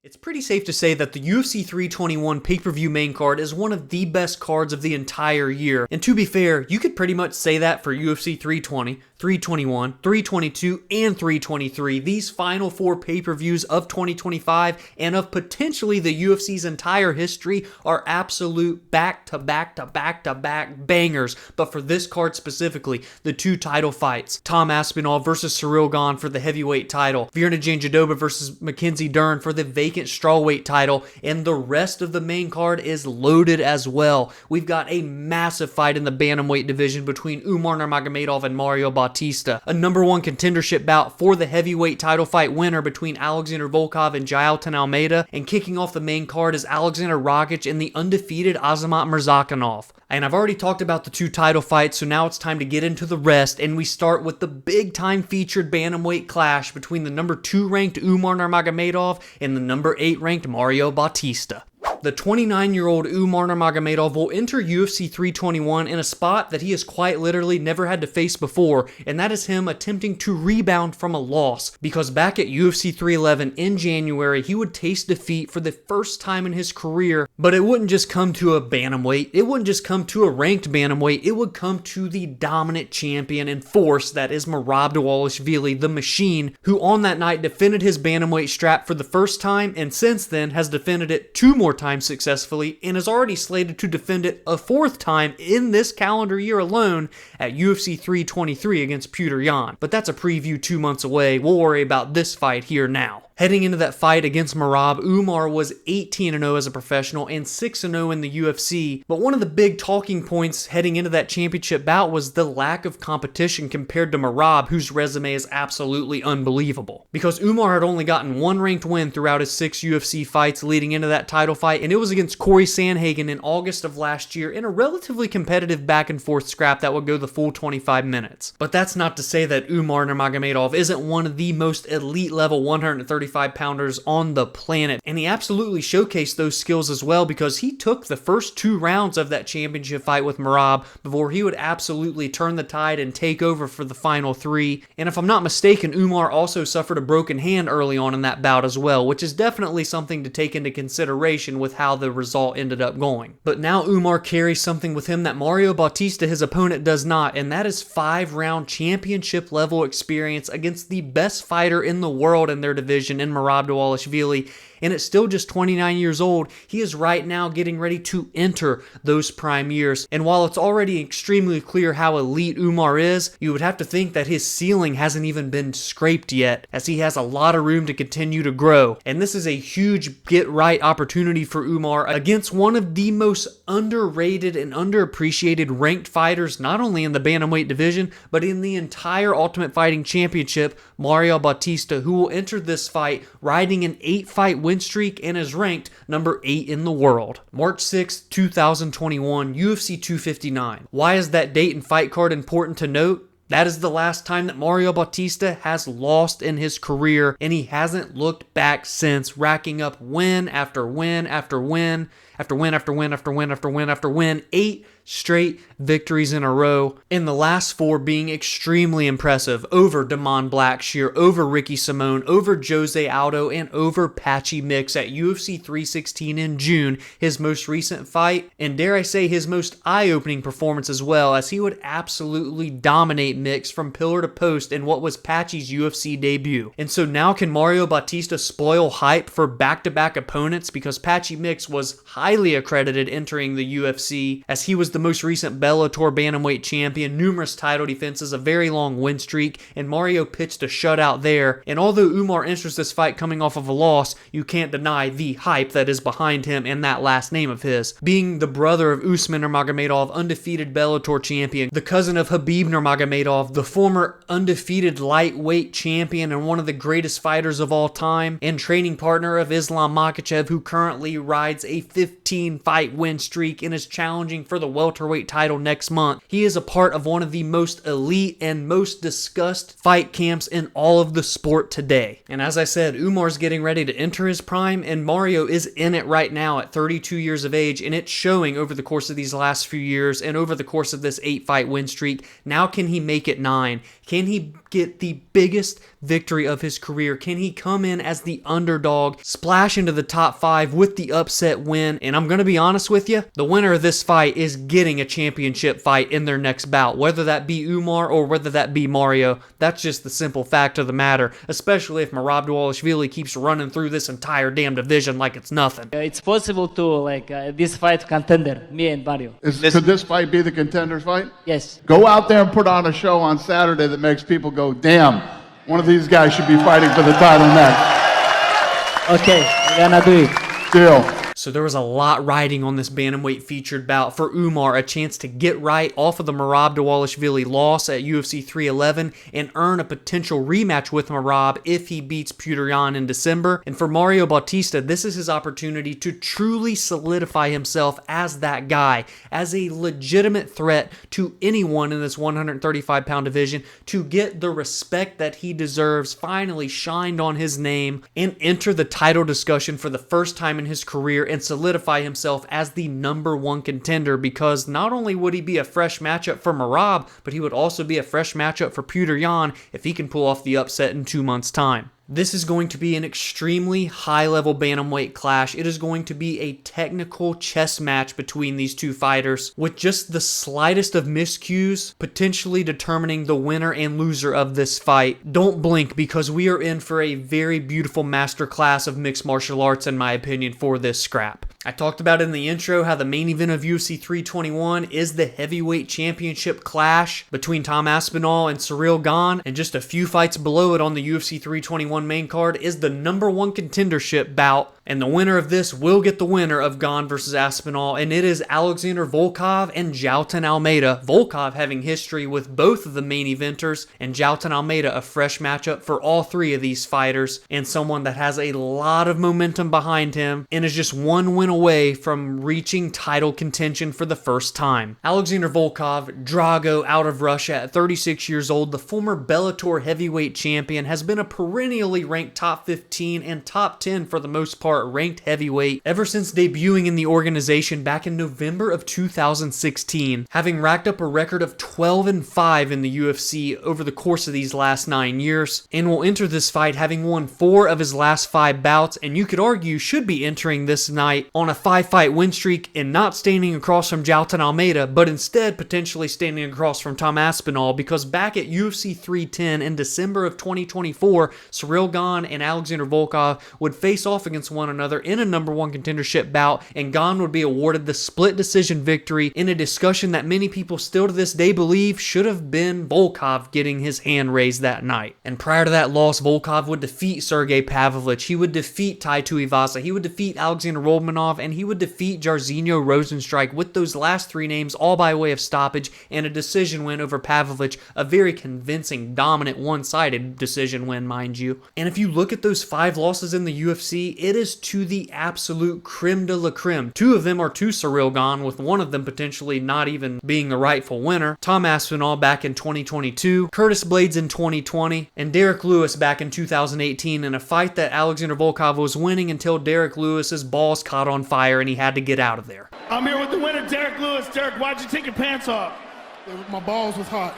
It's pretty safe to say that the UFC 321 pay-per-view main card is one of the best cards of the entire year. And to be fair, you could pretty much say that for UFC 320, 321, 322, and 323. These final four pay-per-views of 2025 and of potentially the UFC's entire history are absolute back-to-back-to-back-to-back bangers. But for this card specifically, the two title fights, Tom Aspinall versus Cyril Gane for the heavyweight title, Virna Jandiroba versus Mackenzie Dern for the vacant strawweight title, and the rest of the main card is loaded as well. We've got a massive fight in the bantamweight division between Umar Nurmagomedov and Mario Bautista, a number one contendership bout for the heavyweight title fight winner between Aleksandar Volkov and Jailton Almeida, and kicking off the main card is Aleksandar Rakic and the undefeated Azamat Murzakanov. And I've already talked about the two title fights, so now it's time to get into the rest, and we start with the big-time featured bantamweight clash between the number 2 ranked Umar Nurmagomedov and the number 8 ranked Mario Bautista. The 29-year-old Umar Nurmagomedov will enter UFC 321 in a spot that he has quite literally never had to face before, and that is him attempting to rebound from a loss, because back at UFC 311 in January, he would taste defeat for the first time in his career, but it wouldn't just come to a bantamweight, it wouldn't just come to a ranked bantamweight, it would come to the dominant champion and force that is Merab Dvalishvili, the Machine, who on that night defended his bantamweight strap for the first time, and since then has defended it 2 more times successfully, and is already slated to defend it a 4th time in this calendar year alone at UFC 323 against Petr Yan. But that's a preview 2 months away. We'll worry about this fight here now. Heading into that fight against Merab, Umar was 18-0 as a professional and 6-0 in the UFC, but one of the big talking points heading into that championship bout was the lack of competition compared to Merab, whose resume is absolutely unbelievable. Because Umar had only gotten 1 ranked win throughout his 6 UFC fights leading into that title fight, and it was against Corey Sandhagen in August of last year in a relatively competitive back-and-forth scrap that would go the full 25 minutes. But that's not to say that Umar Nurmagomedov isn't one of the most elite-level 135-pounders on the planet, and he absolutely showcased those skills as well, because he took the first 2 rounds of that championship fight with Merab before he would absolutely turn the tide and take over for the final 3. And if I'm not mistaken, Umar also suffered a broken hand early on in that bout as well, which is definitely something to take into consideration with how the result ended up going. But now Umar carries something with him that Mario Bautista, his opponent, does not, and that is 5-round championship level experience against the best fighter in the world in their division in Merab Dvalishvili. And at still just 29 years old, he is right now getting ready to enter those prime years. And while it's already extremely clear how elite Umar is, you would have to think that his ceiling hasn't even been scraped yet, as he has a lot of room to continue to grow. And this is a huge get-right opportunity for Umar against one of the most underrated and underappreciated ranked fighters, not only in the bantamweight division, but in the entire Ultimate Fighting Championship, Mario Bautista, who will enter this fight riding an 8-fight win streak and is ranked number 8 in the world. March 6, 2021, UFC 259. Why is that date and fight card important to note? That is the last time that Mario Bautista has lost in his career, and he hasn't looked back since, racking up win after win after win after win after win after win after win after win. 8 straight victories in a row, and the last 4 being extremely impressive over Damon Blackshear, over Ricky Simone, over Jose Aldo, and over Patchy Mix at UFC 316 in June, his most recent fight, and dare I say his most eye-opening performance as well, as he would absolutely dominate Mix from pillar to post in what was Patchy's UFC debut. And so now can Mario Bautista spoil hype for back-to-back opponents, because Patchy Mix was highly accredited entering the UFC, as he was the most recent Bellator Bantamweight champion, numerous title defenses, a very long win streak, and Mario pitched a shutout there. And although Umar enters this fight coming off of a loss, you can't deny the hype that is behind him and that last name of his. Being the brother of Usman Nurmagomedov, undefeated Bellator champion, the cousin of Khabib Nurmagomedov, the former undefeated lightweight champion and one of the greatest fighters of all time, and training partner of Islam Makhachev, who currently rides a 15-fight win streak and is challenging for the welterweight title next month. He is a part of one of the most elite and most discussed fight camps in all of the sport today. And as I said, Umar's getting ready to enter his prime, and Mario is in it right now at 32 years of age, and it's showing over the course of these last few years and over the course of this 8-fight win streak. Now can he make make it 9? Can he get the biggest victory of his career? Can he come in as the underdog, splash into the top 5 with the upset win? And I'm going to be honest with you, the winner of this fight is getting a championship fight in their next bout, whether that be Umar or whether that be Mario. That's just the simple fact of the matter, especially if Murzakanov keeps running through this entire damn division like it's nothing. It's possible to this fight contender, me and Mario. Could this fight be the contenders fight? Yes. Go out there and put on a show on Saturday that makes people go, damn, one of these guys should be fighting for the title next. Okay, we're gonna do it. Deal. So there was a lot riding on this bantamweight featured bout. For Umar, a chance to get right off of the Murzakanov loss at UFC 311 and earn a potential rematch with Murab if he beats Petr Yan in December. And for Mario Bautista, this is his opportunity to truly solidify himself as that guy, as a legitimate threat to anyone in this 135-pound division, to get the respect that he deserves, finally shined on his name, and enter the title discussion for the first time in his career and solidify himself as the #1 contender, because not only would he be a fresh matchup for Murab, but he would also be a fresh matchup for Petr Yan if he can pull off the upset in 2 months' time. This is going to be an extremely high-level bantamweight clash. It is going to be a technical chess match between these two fighters, with just the slightest of miscues potentially determining the winner and loser of this fight. Don't blink, because we are in for a very beautiful masterclass of mixed martial arts, in my opinion, for this scrap. I talked about in the intro how the main event of UFC 321 is the heavyweight championship clash between Tom Aspinall and Ciryl Gane, and just a few fights below it on the UFC 321 main card is the #1 contendership bout, and the winner of this will get the winner of Gane versus Aspinall, and it is Aleksandar Volkov and Jailton Almeida. Volkov having history with both of the main eventers, and Jailton Almeida a fresh matchup for all 3 of these fighters, and someone that has a lot of momentum behind him and is just one win away from reaching title contention for the first time. Aleksandar Volkov, Drago out of Russia at 36 years old, the former Bellator heavyweight champion, has been a perennially ranked top 15 and top 10 for the most part ranked heavyweight ever since debuting in the organization back in November of 2016, having racked up a record of 12-5 in the UFC over the course of these last 9 years, and will enter this fight having won 4 of his last 5 bouts, and you could argue should be entering this night on a 5-fight win streak and not standing across from Jailton Almeida, but instead potentially standing across from Tom Aspinall, because back at UFC 310 in December of 2024, Ciryl Gane and Aleksandar Volkov would face off against one another in a #1 contendership bout, and Gane would be awarded the split decision victory in a discussion that many people still to this day believe should have been Volkov getting his hand raised that night. And prior to that loss, Volkov would defeat Sergey Pavlovich, he would defeat Tai Tuivasa, he would defeat Alexander Romanov, and he would defeat Jairzinho Rozenstruik, with those last 3 names all by way of stoppage and a decision win over Pavlovich, a very convincing, dominant, one-sided decision win, mind you. And if you look at those 5 losses in the UFC, it is to the absolute creme de la creme. 2 of them are to Ciryl Gane, with one of them potentially not even being the rightful winner. Tom Aspinall back in 2022, Curtis Blaydes in 2020, and Derek Lewis back in 2018 in a fight that Aleksandar Volkov was winning until Derek Lewis's balls caught on fire and he had to get out of there. I'm here with the winner, Derek Lewis. Derek, why'd you take your pants off? My balls was hot.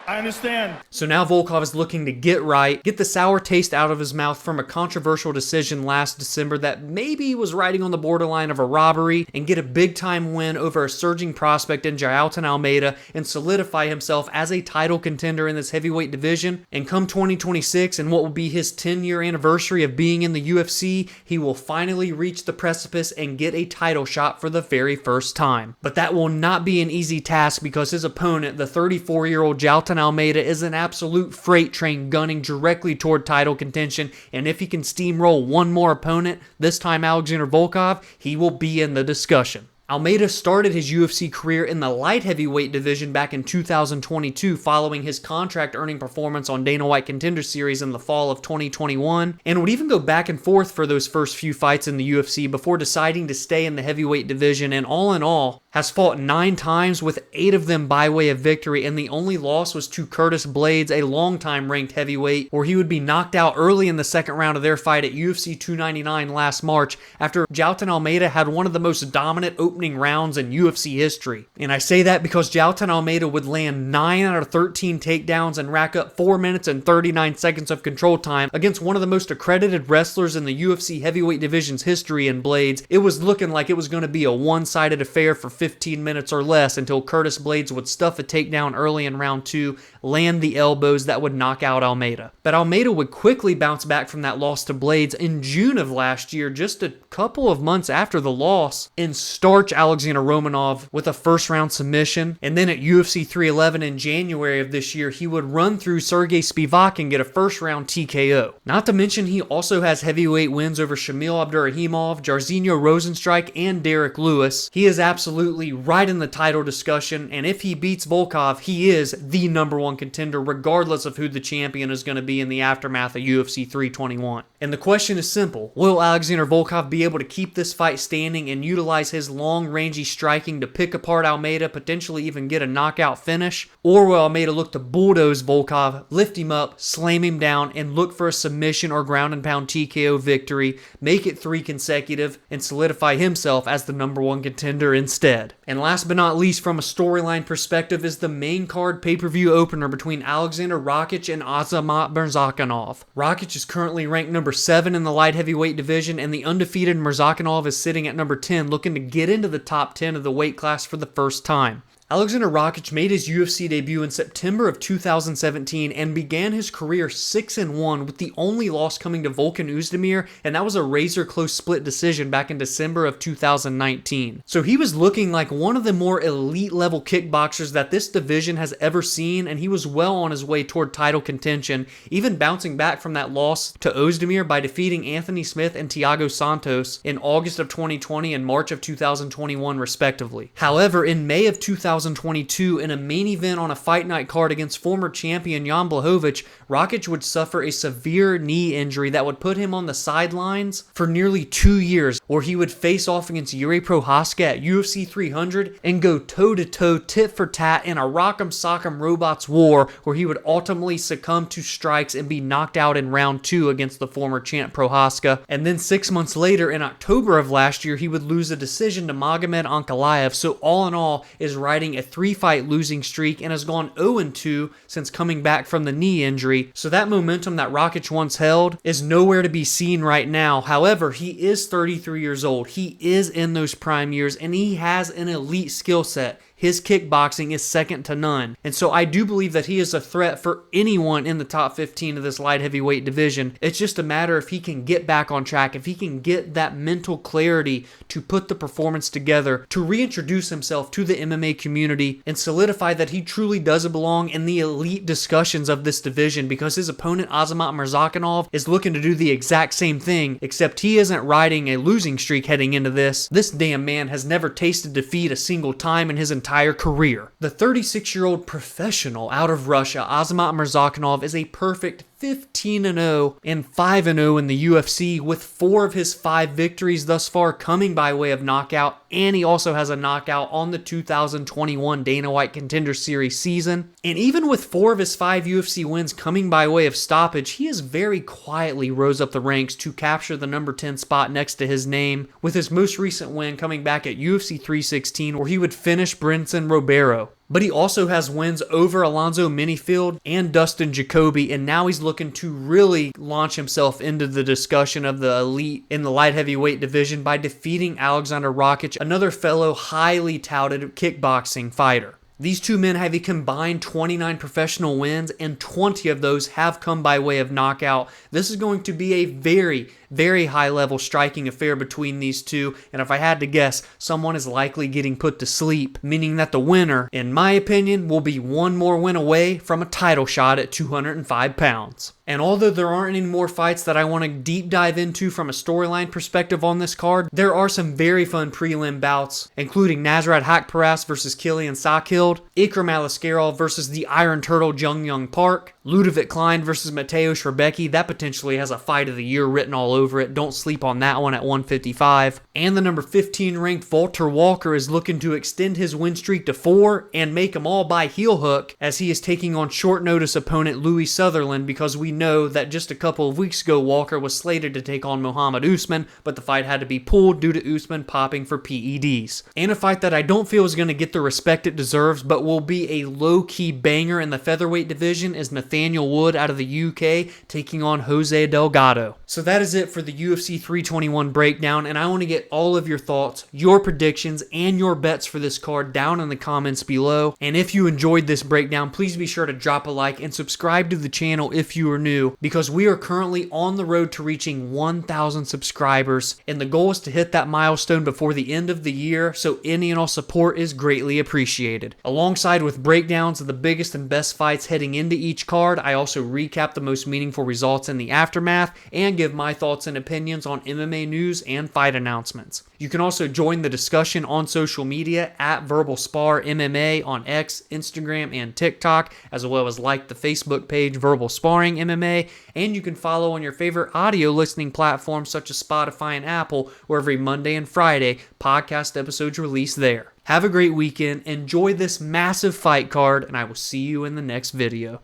I understand. So now Volkov is looking to get right, get the sour taste out of his mouth from a controversial decision last December that maybe was riding on the borderline of a robbery, and get a big-time win over a surging prospect in Jailton Almeida and solidify himself as a title contender in this heavyweight division. And come 2026, and what will be his 10-year anniversary of being in the UFC, he will finally reach the precipice and get a title shot for the very first time. But that will not be an easy task, because his opponent, the 34-year-old Jailton Almeida, is an absolute freight train gunning directly toward title contention, and if he can steamroll one more opponent, this time Aleksandar Volkov, he will be in the discussion. Almeida started his UFC career in the light heavyweight division back in 2022 following his contract-earning performance on Dana White Contender Series in the fall of 2021, and would even go back and forth for those first few fights in the UFC before deciding to stay in the heavyweight division, and all in all, has fought 9 times with 8 of them by way of victory, and the only loss was to Curtis Blaydes, a longtime ranked heavyweight, where he would be knocked out early in the second round of their fight at UFC 299 last March after Jailton Almeida had one of the most dominant opening opening rounds in UFC history. And I say that because Jailton Almeida would land 9 out of 13 takedowns and rack up 4 minutes and 39 seconds of control time against one of the most accredited wrestlers in the UFC heavyweight division's history in Blades. It was looking like it was going to be a one-sided affair for 15 minutes or less until Curtis Blades would stuff a takedown early in round 2, land the elbows that would knock out Almeida. But Almeida would quickly bounce back from that loss to Blades in June of last year, just a couple of months after the loss, and starch Aleksandar Romanov with a first-round submission. And then at UFC 311 in January of this year, he would run through Sergey Spivak and get a first-round TKO. Not to mention, he also has heavyweight wins over Shamil Abdurrahimov, Jairzinho Rozenstruik, and Derek Lewis. He is absolutely right in the title discussion, and if he beats Volkov, he is the #1 contender, regardless of who the champion is going to be in the aftermath of UFC 321. And the question is simple: will Alexander Volkov be able to keep this fight standing and utilize his long-rangey striking to pick apart Almeida, potentially even get a knockout finish? Or will Almeida look to bulldoze Volkov, lift him up, slam him down, and look for a submission or ground and pound TKO victory, make it 3 consecutive, and solidify himself as the #1 contender instead? And last but not least, from a storyline perspective, is the main card pay-per-view opener between Aleksandar Rakic and Azamat Murzakanov. Rakic is currently ranked number 7 in the light heavyweight division, and the undefeated Murzakanov is sitting at number 10, looking to get into the top 10 of the weight class for the first time. Aleksandar Rakic made his UFC debut in September of 2017 and began his career 6-1, with the only loss coming to Volkan Oezdemir, and that was a razor-close split decision back in December of 2019. So he was looking like one of the more elite-level kickboxers that this division has ever seen, and he was well on his way toward title contention, even bouncing back from that loss to Oezdemir by defeating Anthony Smith and Thiago Santos in August of 2020 and March of 2021, respectively. However, in May of 2022, in a main event on a fight night card against former champion Jan Blachowicz, Rakic would suffer a severe knee injury that would put him on the sidelines for nearly 2 years, where he would face off against Yuri Prohaska at UFC 300 and go toe-to-toe, tit-for-tat in a rock'em sock'em robots war, where he would ultimately succumb to strikes and be knocked out in round 2 against the former champ Prohaska. And then 6 months later, in October of last year, he would lose a decision to Magomed Ankalaev. So all in all, is riding a 3-fight losing streak and has gone 0-2 since coming back from the knee injury. So that momentum that Rakic once held is nowhere to be seen right now. However, he is 33 years old. He is in those prime years, and he has an elite skill set. His kickboxing is second to none. And so I do believe that he is a threat for anyone in the top 15 of this light heavyweight division. It's just a matter if he can get back on track, if he can get that mental clarity to put the performance together, to reintroduce himself to the MMA community and solidify that he truly does belong in the elite discussions of this division, because his opponent Azamat Murzakanov is looking to do the exact same thing, except he isn't riding a losing streak heading into this. This damn man has never tasted defeat a single time in his entire career. The 36-year-old professional out of Russia, Azamat Murzakanov, is a perfect 15-0 and 5-0 in the UFC, with 4 of his 5 victories thus far coming by way of knockout, and he also has a knockout on the 2021 Dana White Contender Series season. And even with 4 of his 5 UFC wins coming by way of stoppage, he has very quietly rose up the ranks to capture the number 10 spot next to his name, with his most recent win coming back at UFC 316, where he would finish Brinson Roberto. But he also has wins over Alonzo Minifield and Dustin Jacoby, and now he's looking to really launch himself into the discussion of the elite in the light heavyweight division by defeating Aleksandar Rakic, another fellow highly touted kickboxing fighter. These two men have a combined 29 professional wins, and 20 of those have come by way of knockout. This is going to be a very, very high-level striking affair between these two, and if I had to guess, someone is likely getting put to sleep, meaning that the winner, in my opinion, will be one more win away from a title shot at 205 pounds. And although there aren't any more fights that I want to deep dive into from a storyline perspective on this card, there are some very fun prelim bouts, including Nasrat Haqparast versus Kilian Sakhild, Ikram Aliskerov versus the Iron Turtle Jung Young Park, Ludovic Klein versus Mateusz Rebecki, that potentially has a fight of the year written all over it. Don't sleep on that one at 155. And the number 15 ranked Walter Walker is looking to extend his win streak to 4 and make them all by heel hook, as he is taking on short notice opponent Louis Sutherland, because we know that just a couple of weeks ago Walker was slated to take on Muhammad Usman, but the fight had to be pulled due to Usman popping for PEDs. And a fight that I don't feel is going to get the respect it deserves, but will be a low-key banger in the featherweight division, is Nathaniel Wood out of the UK taking on Jose Delgado. So that is it for the UFC 321 breakdown, and I want to get all of your thoughts, your predictions, and your bets for this card down in the comments below. And if you enjoyed this breakdown, please be sure to drop a like and subscribe to the channel if you are new, because we are currently on the road to reaching 1,000 subscribers, and the goal is to hit that milestone before the end of the year, so any and all support is greatly appreciated. Alongside with breakdowns of the biggest and best fights heading into each card, I also recap the most meaningful results in the aftermath and give my thoughts and opinions on MMA news and fight announcements. You can also join the discussion on social media at Verbal Spar MMA on X, Instagram, and TikTok, as well as like the Facebook page Verbal Sparring MMA, and you can follow on your favorite audio listening platforms such as Spotify and Apple, where every Monday and Friday podcast episodes release there. Have a great weekend, enjoy this massive fight card, and I will see you in the next video.